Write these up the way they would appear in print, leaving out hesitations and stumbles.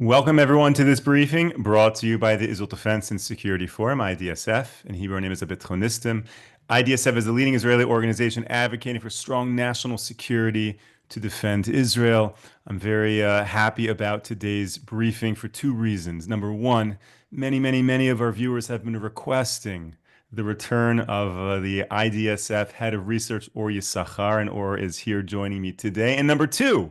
Welcome everyone to this briefing brought to you by the Israel Defense and Security Forum, IDSF. In Hebrew, our name is Abitchonistim. IDSF is the leading Israeli organization advocating for strong national security to defend Israel. I'm very happy about today's briefing for two reasons. Number one, many of our viewers have been requesting the return of the IDSF head of research, Or Issachar, and Or is here joining me today. And number two,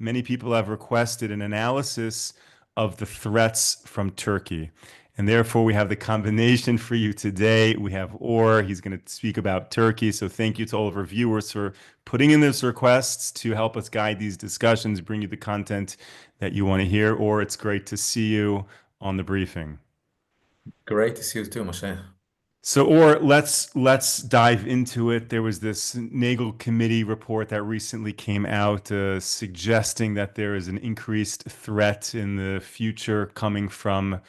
many people have requested an analysis of the threats from Turkey. And therefore, we have the combination for you today. We have Or, he's going to speak about Turkey. So thank you to all of our viewers for putting in those requests to help us guide these discussions, bring you the content that you want to hear. Or it's great to see you on the briefing. Great to see you too, Moshe. So, or let's dive into it. There was this Nagel committee report that recently came out suggesting that there is an increased threat in the future coming from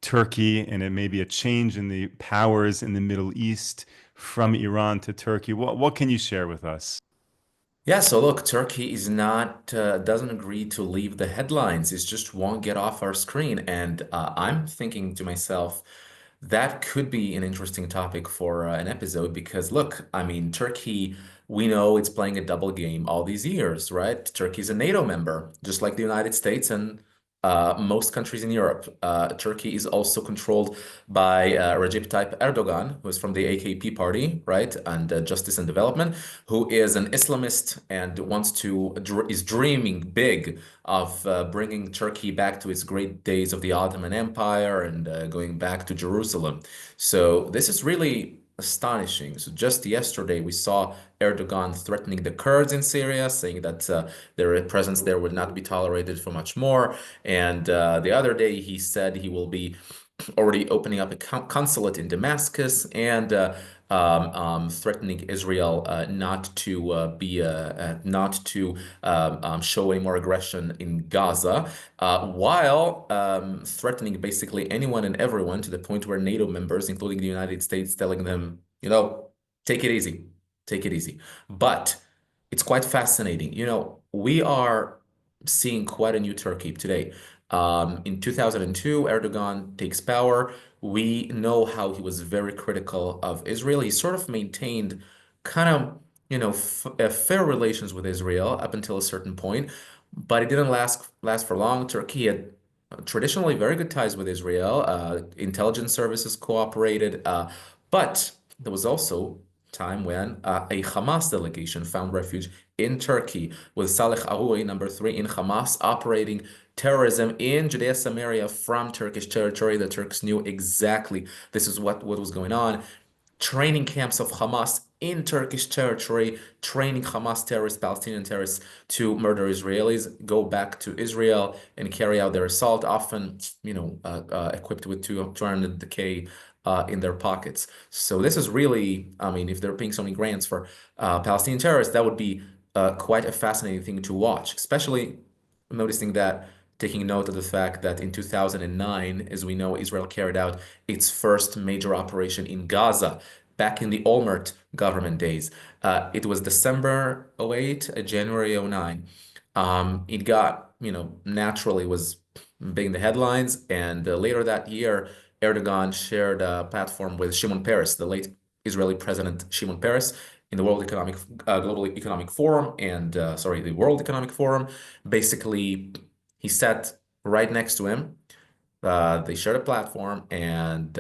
Turkey, and it may be a change in the powers in the Middle East from Iran to Turkey. What can you share with us? Yeah, so look, Turkey is not doesn't agree to leave the headlines. It just won't get off our screen. And I'm thinking to myself, that could be an interesting topic for an episode because look, I mean, Turkey, we know it's playing a double game all these years, right? Turkey's a NATO member, just like the United States and most countries in Europe. Turkey is also controlled by Recep Tayyip Erdogan, who is from the AKP party, right? And Justice and Development, who is an Islamist and is dreaming big of bringing Turkey back to its great days of the Ottoman Empire and going back to Jerusalem. So this is really astonishing. So just yesterday, we saw Erdogan threatening the Kurds in Syria, saying that their presence there would not be tolerated for much more. And the other day, he said he will be already opening up a consulate in Damascus and threatening Israel not to show any more aggression in Gaza, while threatening basically anyone and everyone to the point where NATO members, including the United States, telling them, take it easy, take it easy. But it's quite fascinating. We are seeing quite a new Turkey today. In 2002, Erdogan takes power. We know how he was very critical of Israel. He sort of maintained kind of, fair relations with Israel up until a certain point, but it didn't last for long. Turkey had traditionally very good ties with Israel. Intelligence services cooperated, but there was also time when a Hamas delegation found refuge in Turkey with Saleh Aroui, number three in Hamas, operating terrorism in Judea Samaria from Turkish territory. The Turks knew exactly this is what was going on. Training camps of Hamas in Turkish territory, training Hamas terrorists, Palestinian terrorists to murder Israelis, go back to Israel and carry out their assault, often, equipped with 200K in their pockets. So this is really, I mean, if they're paying so many grants for Palestinian terrorists, that would be quite a fascinating thing to watch, especially noticing that, taking note of the fact that in 2009, as we know, Israel carried out its first major operation in Gaza back in the Olmert government days. It was December 08, January 09. It got, naturally was being the headlines. And later that year, Erdogan shared a platform with Shimon Peres, the late Israeli president Shimon Peres, in the Global Economic Forum and the World Economic Forum. Basically, he sat right next to him. They shared a platform, and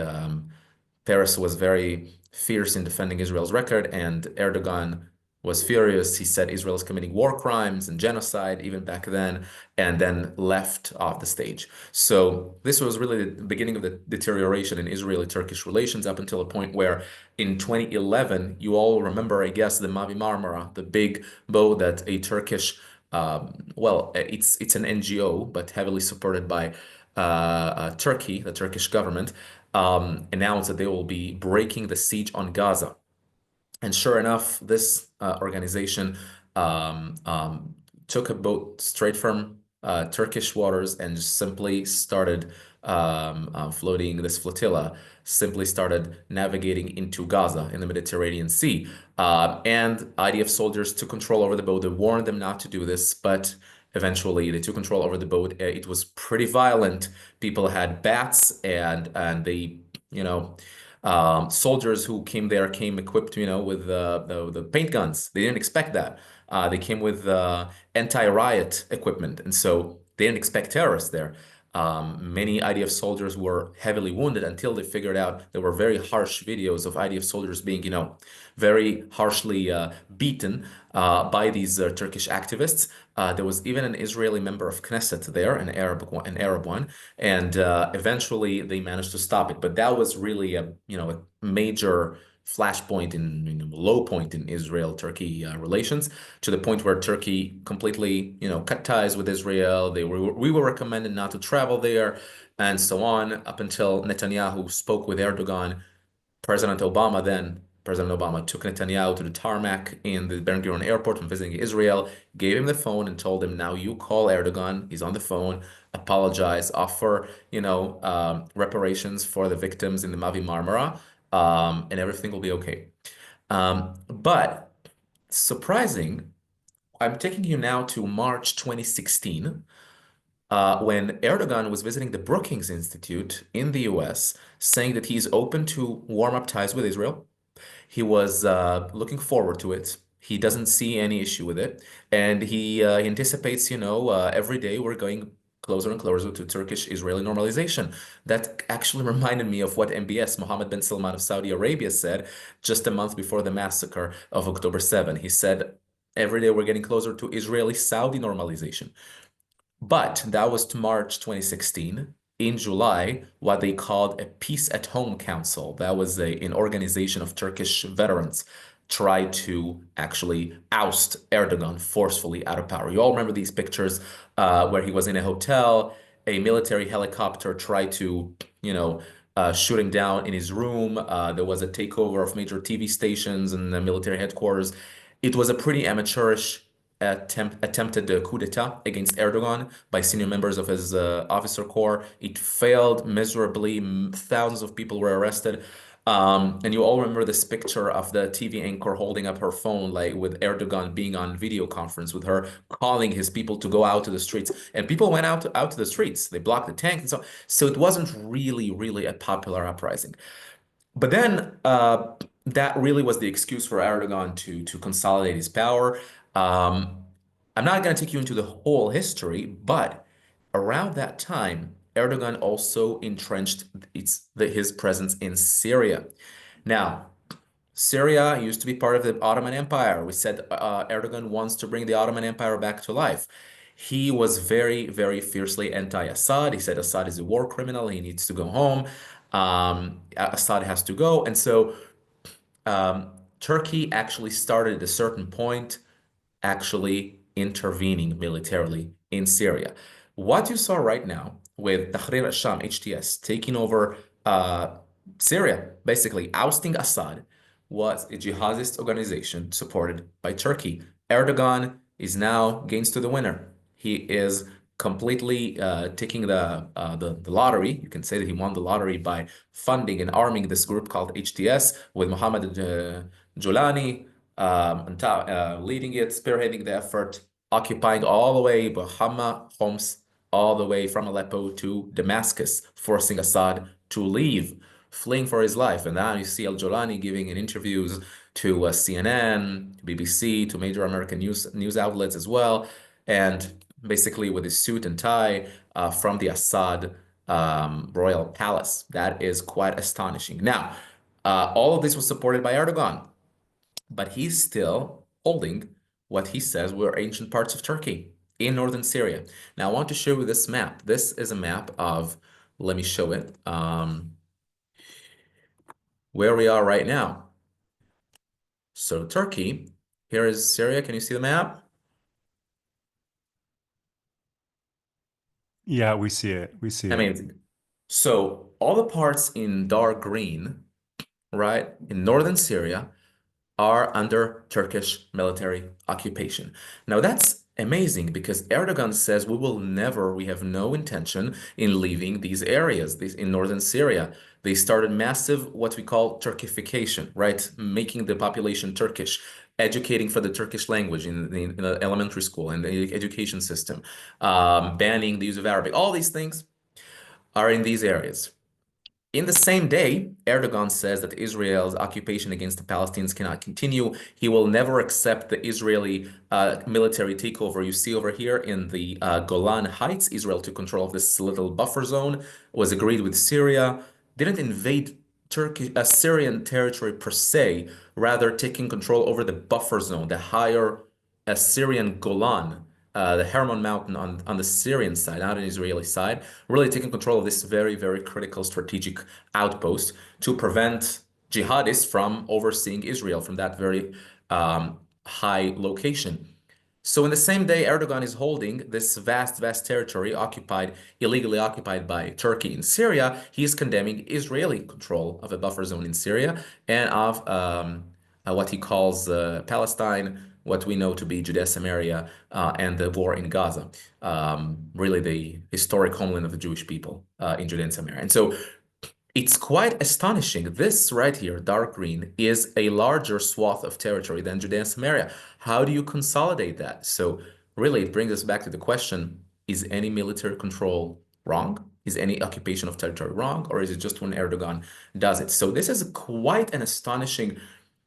Peres was very fierce in defending Israel's record, and Erdogan was furious. He said Israel is committing war crimes and genocide even back then, and then left off the stage. So this was really the beginning of the deterioration in Israeli-Turkish relations up until a point where in 2011, you all remember, I guess, the Mavi Marmara, the big boat that a Turkish, it's an NGO, but heavily supported by Turkey, the Turkish government, announced that they will be breaking the siege on Gaza. And sure enough, this organization took a boat straight from Turkish waters and just simply started floating this flotilla, simply started navigating into Gaza in the Mediterranean Sea. And IDF soldiers took control over the boat. They warned them not to do this, but Eventually, they took control over the boat. It was pretty violent. People had bats, and they, you know, soldiers who came there came equipped, with the paint guns. They didn't expect that. They came with anti-riot equipment, and so they didn't expect terrorists there. Many IDF soldiers were heavily wounded until they figured out there were very harsh videos of IDF soldiers being, very harshly beaten by these Turkish activists. There was even an Israeli member of Knesset there, an Arab one, and eventually they managed to stop it. But that was really a major flashpoint low point in Israel-Turkey relations, to the point where Turkey completely, cut ties with Israel. We were recommended not to travel there, and so on, up until Netanyahu spoke with Erdogan. President Obama took Netanyahu to the tarmac in the Ben Gurion airport when visiting Israel, gave him the phone and told him, now you call Erdogan, he's on the phone, apologize, offer, reparations for the victims in the Mavi Marmara, and everything will be okay. But surprising, I'm taking you now to March 2016, when Erdogan was visiting the Brookings Institute in the US, saying that he's open to warm up ties with Israel. He was looking forward to it. He doesn't see any issue with it. And he anticipates, every day we're going closer and closer to Turkish-Israeli normalization. That actually reminded me of what MBS, Mohammed bin Salman of Saudi Arabia, said just a month before the massacre of October 7. He said, every day we're getting closer to Israeli-Saudi normalization. But that was to March 2016. In July, what they called a Peace at Home Council, that was an organization of Turkish veterans, tried to actually oust Erdogan forcefully out of power. You all remember these pictures where he was in a hotel, a military helicopter tried to, shoot him down in his room. There was a takeover of major TV stations and the military headquarters. It was a pretty amateurish attempted coup d'etat against Erdogan by senior members of his officer corps. It failed miserably. Thousands of people were arrested. And you all remember this picture of the TV anchor holding up her phone, like with Erdogan being on video conference with her, calling his people to go out to the streets. And people went out to the streets. They blocked the tank and so. So it wasn't really a popular uprising. But then that really was the excuse for Erdogan to consolidate his power. I'm not going to take you into the whole history, but around that time, Erdogan also entrenched his presence in Syria. Now, Syria used to be part of the Ottoman Empire. We said Erdogan wants to bring the Ottoman Empire back to life. He was very fiercely anti-Assad. He said Assad is a war criminal. He needs to go home. Assad has to go. And so Turkey actually started at a certain point actually intervening militarily in Syria. What you saw right now with Tahrir al-Sham, HTS, taking over Syria, basically ousting Assad, was a jihadist organization supported by Turkey. Erdogan is now gains to the winner. He is completely taking the lottery. You can say that he won the lottery by funding and arming this group called HTS with Mohammed Julani leading it, spearheading the effort, occupying all the way Hama, Homs, all the way from Aleppo to Damascus, forcing Assad to leave, fleeing for his life. And now you see al-Jolani giving in interviews to CNN, BBC, to major American news outlets as well, and basically with his suit and tie from the Assad royal palace. That is quite astonishing. Now, all of this was supported by Erdogan, but he's still holding what he says were ancient parts of Turkey in northern Syria. Now, I want to show you this map. This is a map of, let me show it, where we are right now. So Turkey, here is Syria. Can you see the map? Yeah, we see it. We see it. Amazing. So all the parts in dark green, right, in northern Syria are under Turkish military occupation. Now that's amazing because Erdogan says we have no intention in leaving these areas, in northern Syria. They started massive, what we call Turkification, right? Making the population Turkish. educating for the Turkish language in the elementary school and the education system, banning the use of Arabic. All these things are in these areas. In the same day, Erdogan says that Israel's occupation against the Palestinians cannot continue. He will never accept the Israeli military takeover. You see over here in the Golan Heights, Israel took control of this little buffer zone, was agreed with Syria, didn't invade Turkey, Syrian territory per se, rather taking control over the buffer zone, the higher Syrian Golan, the Hermon Mountain on the Syrian side, not on the Israeli side, really taking control of this very, very critical strategic outpost to prevent jihadists from overseeing Israel from that very high location. So in the same day, Erdogan is holding this vast, vast territory occupied, illegally occupied by Turkey in Syria. He is condemning Israeli control of a buffer zone in Syria and of what he calls Palestine, what we know to be Judea, Samaria, and the war in Gaza, really the historic homeland of the Jewish people in Judea and Samaria. And so it's quite astonishing. This right here, dark green, is a larger swath of territory than Judea and Samaria. How do you consolidate that? So really, it brings us back to the question, is any military control wrong? Is any occupation of territory wrong? Or is it just when Erdogan does it? So this is quite an astonishing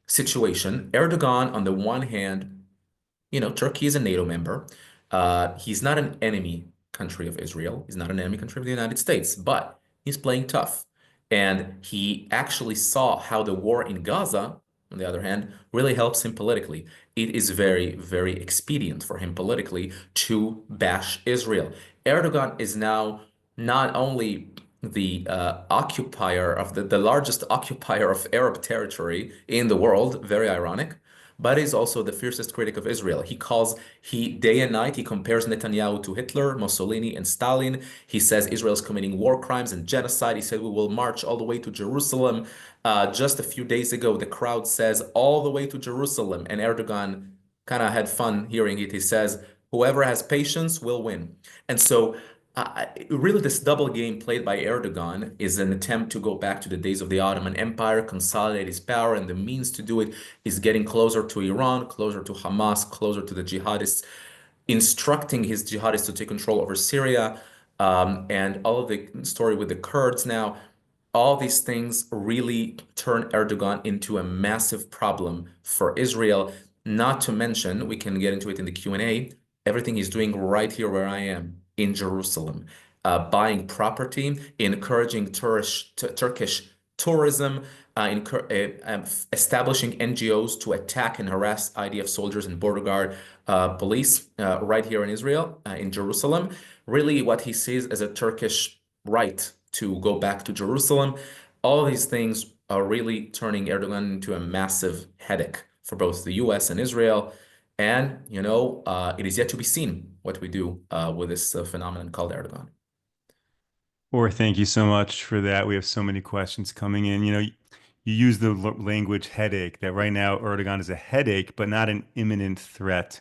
situation. Erdogan, on the one hand, Turkey is a NATO member. He's not an enemy country of Israel. He's not an enemy country of the United States, but he's playing tough. And he actually saw how the war in Gaza, on the other hand, really helps him politically. It is very, very expedient for him politically to bash Israel. Erdogan is now not only the occupier of the largest occupier of Arab territory in the world, very ironic, but is also the fiercest critic of Israel. He day and night, he compares Netanyahu to Hitler, Mussolini, and Stalin. He says Israel is committing war crimes and genocide. He said we will march all the way to Jerusalem. Just a few days ago, the crowd says all the way to Jerusalem, and Erdogan kind of had fun hearing it. He says, whoever has patience will win. And so really, this double game played by Erdogan is an attempt to go back to the days of the Ottoman Empire, consolidate his power, and the means to do it is getting closer to Iran, closer to Hamas, closer to the jihadists, instructing his jihadists to take control over Syria, and all of the story with the Kurds now. All these things really turn Erdogan into a massive problem for Israel. Not to mention, we can get into it in the Q&A, everything he's doing right here where I am in Jerusalem, buying property, encouraging Turkish tourism, establishing NGOs to attack and harass IDF soldiers and border guard police right here in Israel, in Jerusalem. Really, what he sees as a Turkish right to go back to Jerusalem. All these things are really turning Erdogan into a massive headache for both the US and Israel. And, it is yet to be seen what we do with this phenomenon called Erdogan. Or thank you so much for that. We have so many questions coming in. You use the language headache, that right now Erdogan is a headache, but not an imminent threat.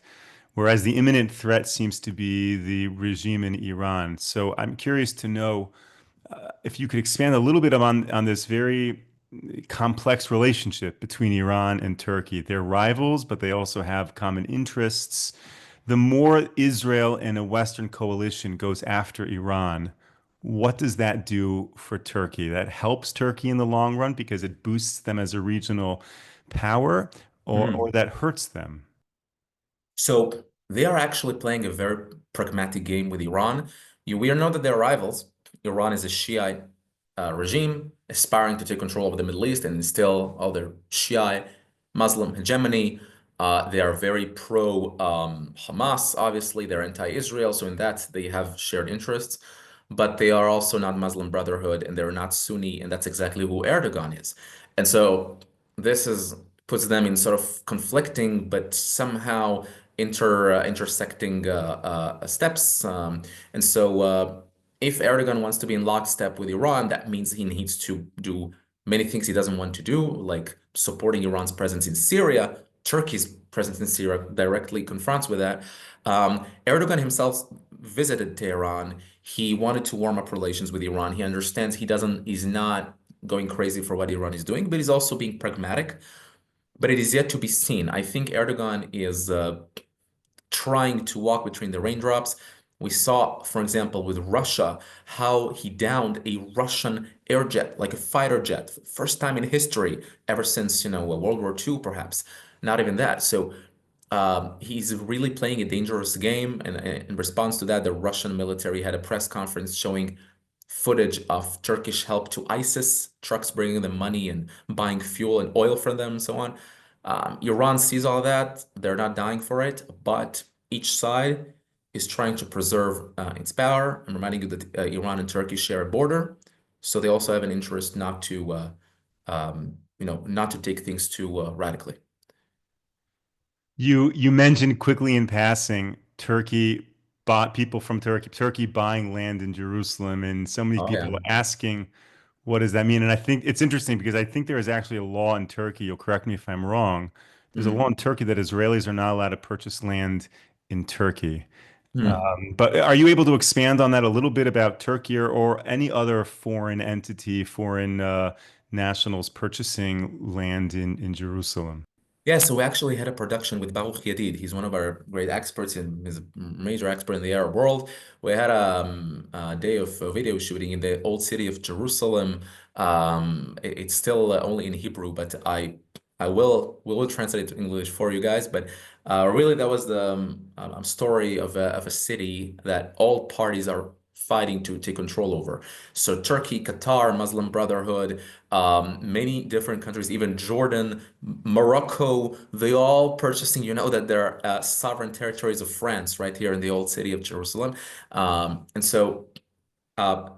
Whereas the imminent threat seems to be the regime in Iran. So I'm curious to know if you could expand a little bit on this very complex relationship between Iran and Turkey. They're rivals, but they also have common interests. The more Israel and a Western coalition goes after Iran, what does that do for Turkey? That helps Turkey in the long run because it boosts them as a regional power, or that hurts them? So they are actually playing a very pragmatic game with Iran. We know that they're rivals. Iran is a Shiite regime aspiring to take control of the Middle East and instill all their Shiite Muslim hegemony. They are very pro Hamas, obviously. They're anti-Israel. So in that, they have shared interests. But they are also not Muslim Brotherhood and they're not Sunni. And that's exactly who Erdogan is. And so this puts them in sort of conflicting, but somehow intersecting steps. And so if Erdogan wants to be in lockstep with Iran, that means he needs to do many things he doesn't want to do, like supporting Iran's presence in Syria. Turkey's presence in Syria directly confronts with that. Erdogan himself visited Tehran. He wanted to warm up relations with Iran. He understands he's not going crazy for what Iran is doing, but he's also being pragmatic. but it is yet to be seen. I think Erdogan is trying to walk between the raindrops. We saw, for example, with Russia, how he downed a Russian air jet, like a fighter jet, first time in history, ever since, World War II, perhaps. Not even that. So he's really playing a dangerous game. And in response to that, the Russian military had a press conference showing footage of Turkish help to ISIS, trucks bringing them money and buying fuel and oil from them and so on. Iran sees all that. They're not dying for it, but each side is trying to preserve its power. I'm reminding you that Iran and Turkey share a border, so they also have an interest not to take things too radically. You mentioned quickly in passing Turkey bought people from Turkey buying land in Jerusalem, and so many Oh people yeah. asking, what does that mean? And I think it's interesting because I think there is actually a law in Turkey. You'll correct me if I'm wrong. There's a law Mhm. in Turkey that Israelis are not allowed to purchase land in Turkey. Hmm. But are you able to expand on that a little bit about Turkey or any other foreign entity, foreign nationals purchasing land in Jerusalem? Yeah, so we actually had a production with Baruch Yadid. He's one of our great experts and he's a major expert in the Arab world. We had a day of video shooting in the old city of Jerusalem. It's still only in Hebrew, but we will translate it to English for you guys. But really, that was the story of a city that all parties are fighting to take control over. So Turkey, Qatar, Muslim Brotherhood, many different countries, even Jordan, Morocco, they all purchasing, that they're sovereign territories of France right here in the old city of Jerusalem. And so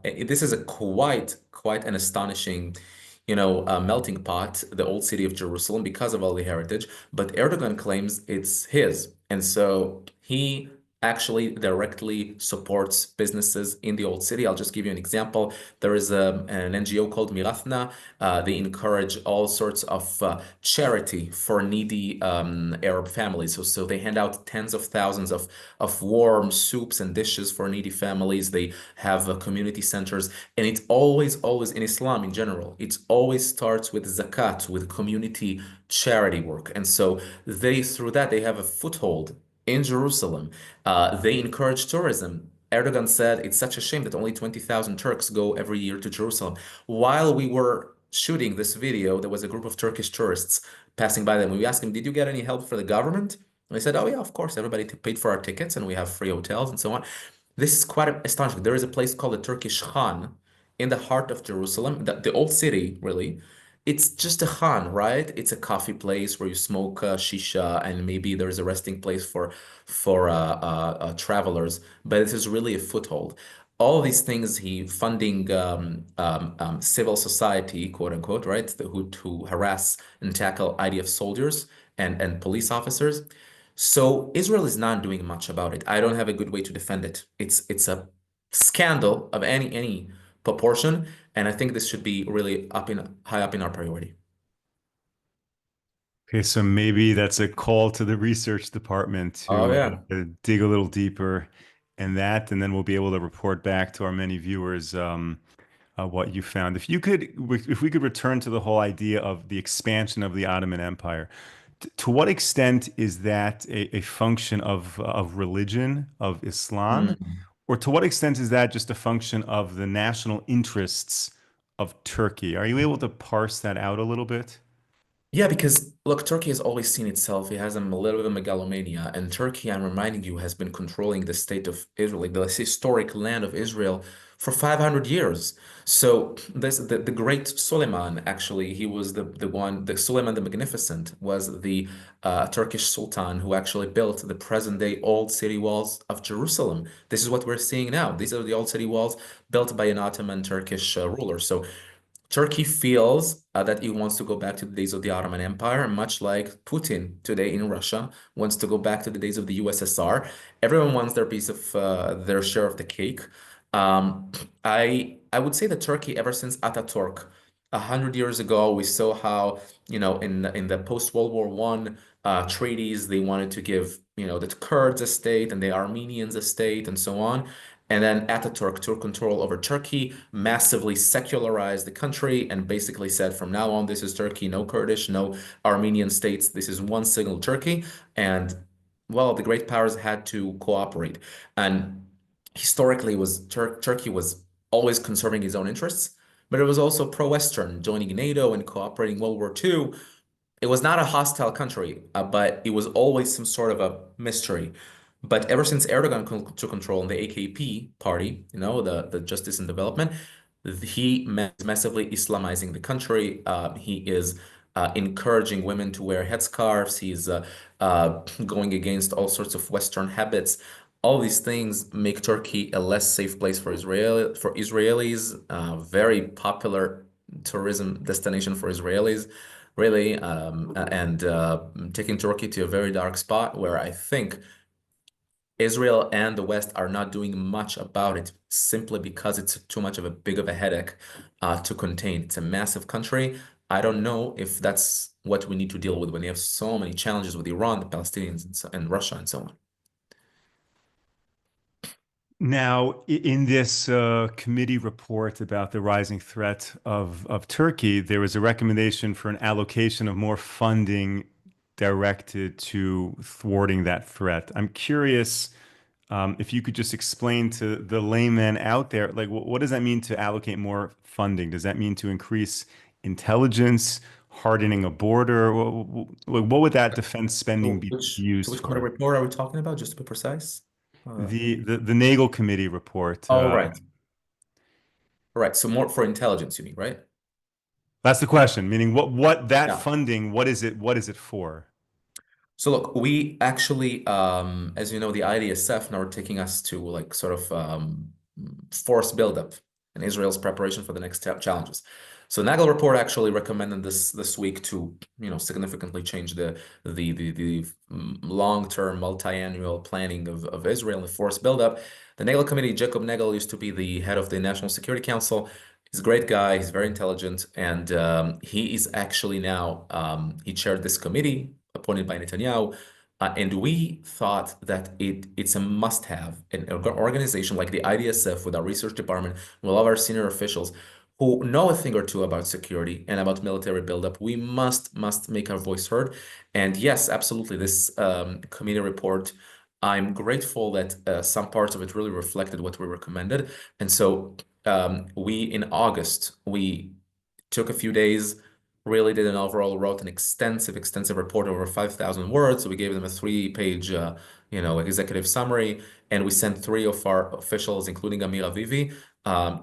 this is a quite an astonishing, melting pot, the old city of Jerusalem, because of all the heritage. But Erdogan claims it's his, and so he actually directly supports businesses in the old city. I'll just give you an example. There is an NGO called Mirathna. They encourage all sorts of charity for needy Arab families. So they hand out tens of thousands of warm soups and dishes for needy families. They have community centers, and it's always in Islam in general. It always starts with zakat, with community charity work, and so through that they have a foothold in Jerusalem. They encourage tourism. Erdogan said it's such a shame that only 20,000 Turks go every year to Jerusalem. While we were shooting this video, there was a group of Turkish tourists passing by them. We asked them, "Did you get any help for the government?" And they said, "Oh yeah, of course. Everybody paid for our tickets, and we have free hotels and so on." This is quite astonishing. There is a place called the Turkish Khan in the heart of Jerusalem, the old city, really. It's just a khan, right? It's a coffee place where you smoke shisha, and maybe there's a resting place for travelers. But it is really a foothold. All these things, he funding civil society, quote unquote, right? Who harass and tackle IDF soldiers and police officers. So Israel is not doing much about it. I don't have a good way to defend it. It's a scandal of any proportion, and I think this should be really high up in our priority. Okay, so maybe that's a call to the research department Oh to yeah. dig a little deeper in that, and then we'll be able to report back to our many viewers what you found. If we could return to the whole idea of the expansion of the Ottoman Empire, to what extent is that a function of religion, of Islam, Hmm. or to what extent is that just a function of the national interests of Turkey? Are you able to parse that out a little bit? Yeah, because look, Turkey has always seen itself. It has a little bit of megalomania, and Turkey, I'm reminding you, has been controlling the state of Israel, like the historic land of Israel, for 500 years. So the great Suleiman, actually, he was the Suleiman the Magnificent was the Turkish Sultan who actually built the present-day old city walls of Jerusalem. This is what we're seeing now. These are the old city walls built by an Ottoman Turkish ruler. So Turkey feels that it wants to go back to the days of the Ottoman Empire, much like Putin today in Russia wants to go back to the days of the USSR. Everyone wants their piece of their share of the cake. Um, I would say that Turkey, ever since Ataturk, 100 years ago, we saw how in the post-World War One treaties they wanted to give the Kurds a state and the Armenians a state and so on. And then Ataturk took control over Turkey, massively secularized the country, and basically said, from now on, this is Turkey, no Kurdish, no Armenian states. This is one single Turkey. And well, the great powers had to cooperate. And historically, Turkey was always conserving its own interests, but it was also pro-Western, joining NATO and cooperating World War II. It was not a hostile country, but it was always some sort of a mystery. But ever since Erdogan took control in the AKP party, the Justice and Development, he is massively Islamizing the country. He is encouraging women to wear headscarves. He's going against all sorts of Western habits. All these things make Turkey a less safe place for Israelis, very popular tourism destination for Israelis, really, and taking Turkey to a very dark spot where I think Israel and the West are not doing much about it simply because it's too much of a big of a headache to contain. It's a massive country. I don't know if that's what we need to deal with when you have so many challenges with Iran, the Palestinians, and Russia, and so on. Now, in this committee report about the rising threat of Turkey, there was a recommendation for an allocation of more funding directed to thwarting that threat. I'm curious if you could just explain to the layman out there, like, what does that mean to allocate more funding? Does that mean to increase intelligence, hardening a border? What would that defense spending So be to used which committee for? report are we talking about, just to be precise? Uh, The Nagel Committee report. oh, right. Right. So more for intelligence, you mean, right? That's the question. Meaning, what that Yeah. funding? What is it for? So look, we actually, as you know, the IDSF now are taking us to like sort of force buildup in Israel's preparation for the next challenges. So Nagel report actually recommended this week to significantly change the long-term multi-annual planning of Israel and the force buildup. The Nagel committee, Jacob Nagel used to be the head of the National Security Council. He's a great guy. He's very intelligent, and he is actually now he chaired this committee appointed by Netanyahu. And we thought that it's a must-have. An organization like the IDSF with our research department, with all of our senior officials who know a thing or two about security and about military buildup, we must make our voice heard. And yes, absolutely, this committee report, I'm grateful that some parts of it really reflected what we recommended. And so we, in August, we took a few days, really did an overall, wrote an extensive report over 5,000 words. So we gave them a 3-page, executive summary, and we sent 3 of our officials, including Amir Avivi,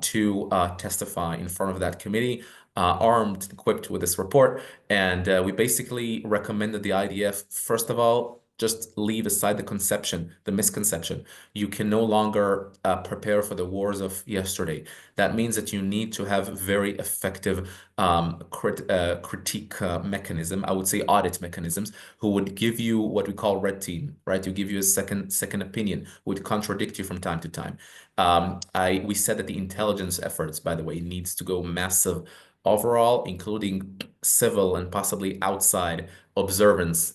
to testify in front of that committee, armed, equipped with this report. And we basically recommended the IDF, first of all, just leave aside the misconception. You can no longer prepare for the wars of yesterday. That means that you need to have very effective critique mechanism, I would say audit mechanisms, who would give you what we call red team, right? To give you a second opinion, would contradict you from time to time. We said that the intelligence efforts, by the way, needs to go massive overall, including civil and possibly outside observance.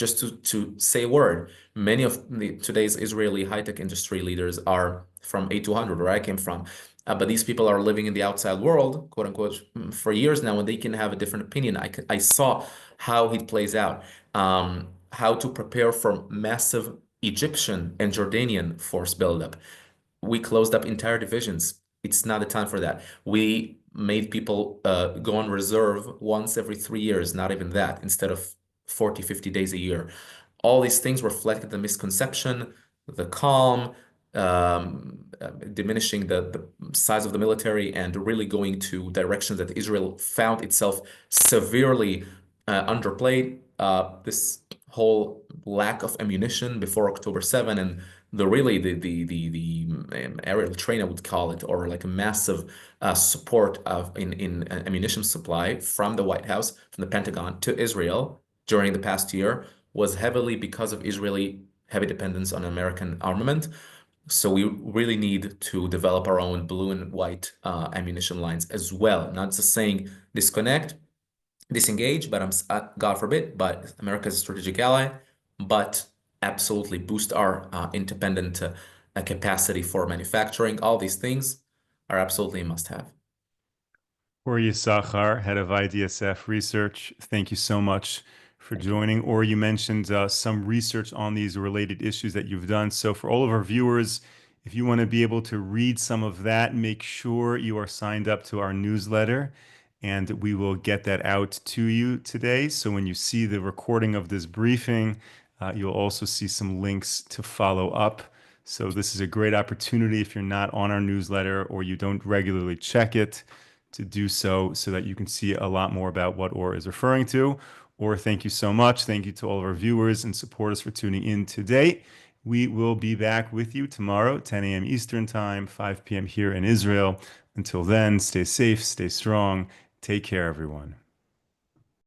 Just to say a word, many of today's Israeli high-tech industry leaders are from A200, where I came from. But these people are living in the outside world, quote unquote, for years now, and they can have a different opinion. I saw how it plays out, how to prepare for massive Egyptian and Jordanian force buildup. We closed up entire divisions. It's not the time for that. We made people go on reserve once every 3 years, not even that, instead of 40, 50 days a year. All these things reflected the misconception, the calm, diminishing the size of the military and really going to directions that Israel found itself severely underplayed. This whole lack of ammunition before October 7 and the aerial train, I would call it, or like a massive support in ammunition supply from the White House, from the Pentagon to Israel during the past year was heavily because of Israeli heavy dependence on American armament. So we really need to develop our own blue and white ammunition lines as well. Not just saying disengage, but God forbid, but America is a strategic ally, but absolutely boost our independent a capacity for manufacturing. All these things are absolutely a must-have. Or Issachar, head of IDSF research, thank you so much for Thank you. joining. Or you mentioned some research on these related issues that you've done. So for all of our viewers, if you want to be able to read some of that, make sure you are signed up to our newsletter, and we will get that out to you today. So when you see the recording of this briefing, you'll also see some links to follow up. So this is a great opportunity if you're not on our newsletter or you don't regularly check it to do so that you can see a lot more about what Or is referring to. Or thank you so much. Thank you to all of our viewers and supporters for tuning in today. We will be back with you tomorrow, 10 a.m. Eastern Time, 5 p.m. here in Israel. Until then, stay safe, stay strong. Take care, everyone.